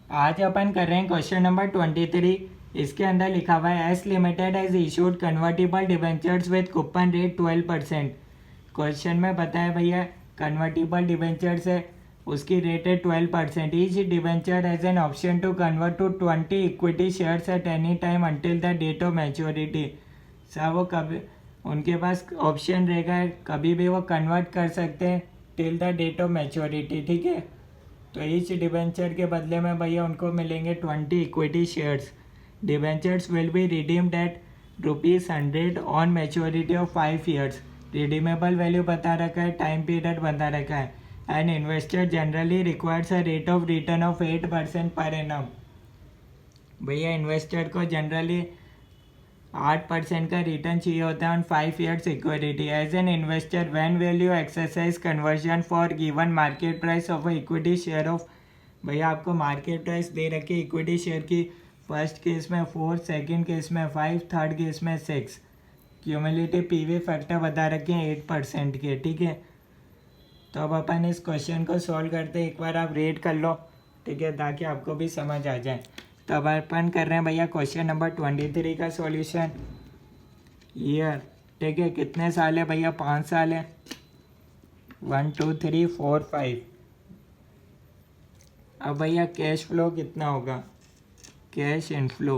आज अपन कर रहे हैं क्वेश्चन नंबर 23। इसके अंदर लिखा हुआ है S limited as issued convertible debentures with coupon rate 12%। Question में बताया भैया कन्वर्टिबल डिबेंचर्स है, उसकी रेट है 12%। Each debenture has an option to convert to 20 equity shares at any time until the date of maturity. साहब वो कभी उनके पास ऑप्शन रहेगा, कभी भी वो कन्वर्ट कर सकते हैं till the date of maturity. ठीक है, तो ईच डिबेंचर के बदले में भैया उनको मिलेंगे 20 equity shares. Debentures will be redeemed eight ₹100 on maturity of 5 years. Redeemable value बता रखा है, टाइम पीरियड बता रखा है। And investor generally requires a rate of return of 8% per annum. भैया इन्वेस्टर को जनरली 8% का रिटर्न चाहिए होता है on 5 years security. As an investor when will you exercise conversion for given market price of equity share of. भैया आपको market price दे रखी इक्विटी शेयर की, फर्स्ट केस में 4, सेकंड केस में 5, थर्ड केस में 6। क्यूमुलेटिव पीवी फैक्टर बता रखे हैं 8% के। ठीक है, तो अब अपन इस क्वेश्चन को सॉल्व करते हैं, एक बार आप रीड कर लो, ठीक है, ताकि आपको भी समझ आ जाए। तो अब अपन कर रहे हैं भैया क्वेश्चन नंबर 23 का सॉल्यूशन। ईयर, ठीक है, कितने साल है भैया? 5 साल है। 1 2 3 4 5। अब भैया कैश फ्लो कितना होगा? कैश इनफ्लो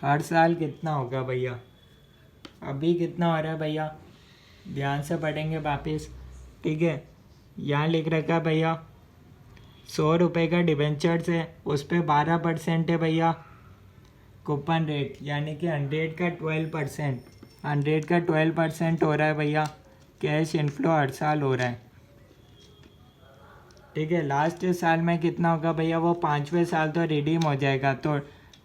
हर साल कितना होगा भैया? अभी कितना हो रहा है भैया? ध्यान से पढ़ेंगे वापिस। ठीक है, यहाँ लिख रखा है भैया 100 रुपये का डिबेंचर्स है, उस पर 12% है भैया कूपन रेट, यानी कि 100 का 12%। 100 का 12% हो रहा है भैया। कैश इनफ्लो हर साल हो रहा है। ठीक है, लास्ट साल में कितना होगा भैया? वो 5वें साल तो रिडीम हो जाएगा, तो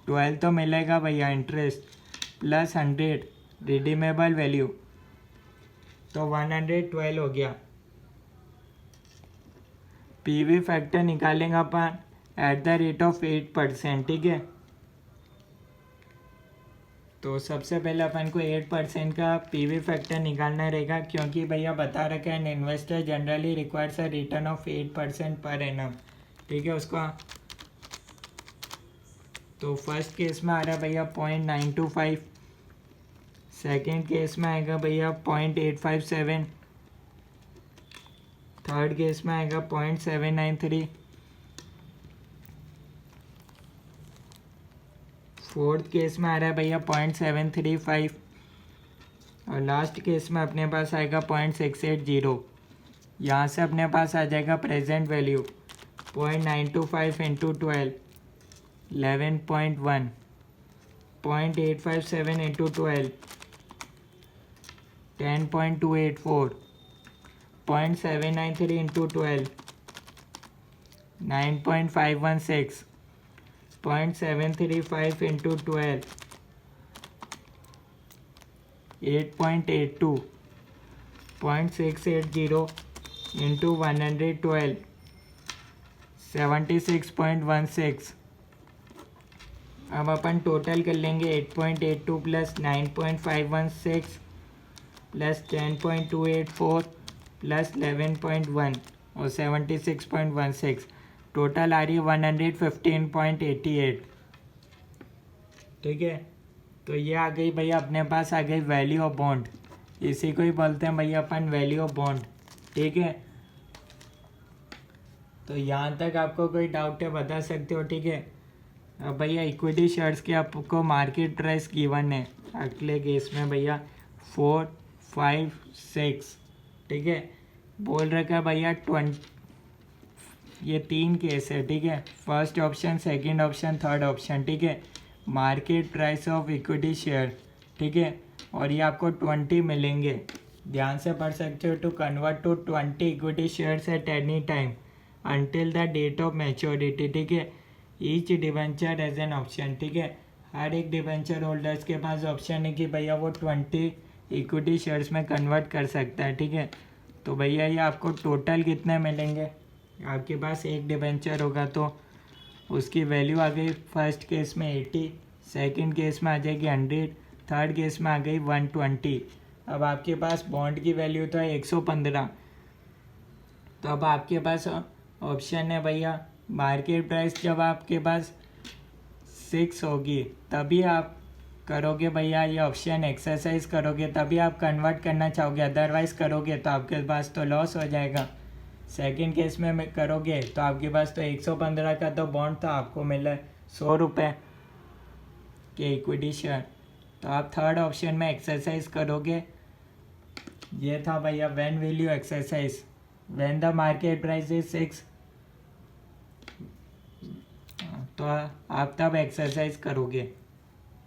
12 तो मिलेगा भैया इंटरेस्ट प्लस 100 रिडीमेबल वैल्यू, तो 112 हो गया। पीवी फैक्टर निकालेंगे अपन एट द रेट ऑफ 8%। ठीक है, तो सबसे पहले अपन को 8% का पीवी फैक्टर निकालना रहेगा, क्योंकि भैया बता रखा है investor generally requires a return of 8% per annum. ठीक है, उसका तो फर्स्ट केस में आ रहा है भैया 0.925, सेकेंड केस में आएगा भैया 0.857, थर्ड केस में आएगा 0.793, फोर्थ केस में आ रहा है भैया 0.735, और लास्ट केस में अपने पास आएगा 0.680। यहाँ से अपने पास आ जाएगा present value 0.925 into 12 11.1, 0.857 into 12 10.284, 0.793 into 12 9.516, 0.735 into 12 8.82, 0.680 into 112 76.16। अब अपन टोटल कर लेंगे 8.82 प्लस 9.516 प्लस 10.284 प्लस 11.1 और 76.16, टोटल आ रही है 115.88। ठीक है, तो ये आ गई भैया, अपने पास आ गई वैल्यू ऑफ बॉन्ड। इसी को ही बोलते हैं भैया अपन वैल्यू ऑफ बॉन्ड। ठीक है, तो यहाँ तक आपको कोई डाउट है बता सकते हो। ठीक है, अब भैया इक्विटी शेयर्स की आपको मार्केट प्राइस गिवन है अगले केस में भैया 4 5 6। ठीक है, बोल रखा है भैया 20, ये 3 केस है। ठीक है, first option, second option, third option. ठीक है, market price of equity share. ठीक है, और ये आपको 20 मिलेंगे, ध्यान से पढ़ सकते हो। To convert to 20 equity shares at any time until the date of maturity. ठीक है, each debenture as an option. ठीक है, हर एक डिबेंचर होल्डर्स के पास ऑप्शन है कि भैया वो 20 इक्विटी शेयर्स में कन्वर्ट कर सकता है। ठीक है, तो भैया ये आपको टोटल कितने मिलेंगे? आपके पास एक डिबेंचर होगा तो उसकी वैल्यू आ गई फर्स्ट केस में 80, सेकंड केस में आ जाएगी 100, थर्ड केस में आ गई 120। अब आपके पास बॉन्ड की वैल्यू तो है 115, तो अब आपके पास ऑप्शन है भैया मार्केट प्राइस जब आपके पास 6 होगी तभी आप करोगे भैया ये ऑप्शन एक्सरसाइज करोगे, तभी आप कन्वर्ट करना चाहोगे, अदरवाइज करोगे तो आपके पास तो लॉस हो जाएगा। सेकंड केस में करोगे तो आपके पास तो 115 का तो बॉन्ड था, आपको मिला 100 रुपये के इक्विटी शेयर। तो आप थर्ड ऑप्शन में एक्सरसाइज करोगे। ये था भैया when will you exercise, when the market price is 6, तो आप तब एक्सरसाइज करोगे।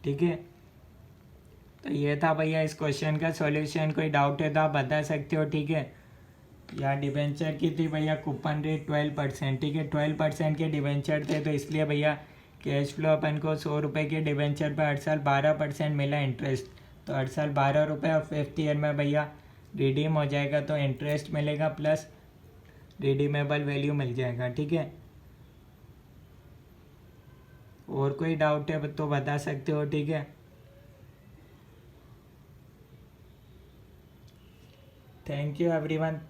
ठीक है, तो ये था भैया इस क्वेश्चन का सॉल्यूशन। कोई डाउट है तो आप बता सकते हो। ठीक है, यहाँ डिबेंचर की थी भैया कूपन रेट 12%। ठीक है, 12% के डिबेंचर थे तो इसलिए भैया कैश फ्लो अपन को 100 रुपये के डिबेंचर पर हर साल 12% मिला इंटरेस्ट। तो हर साल 12 रुपये और 5th ईयर में भैया रिडीम हो जाएगा तो इंटरेस्ट मिलेगा प्लस रिडीमेबल वैल्यू मिल जाएगा। ठीक है, और कोई डाउट है तो बता सकते हो। ठीक है, थैंक यू एवरीवन।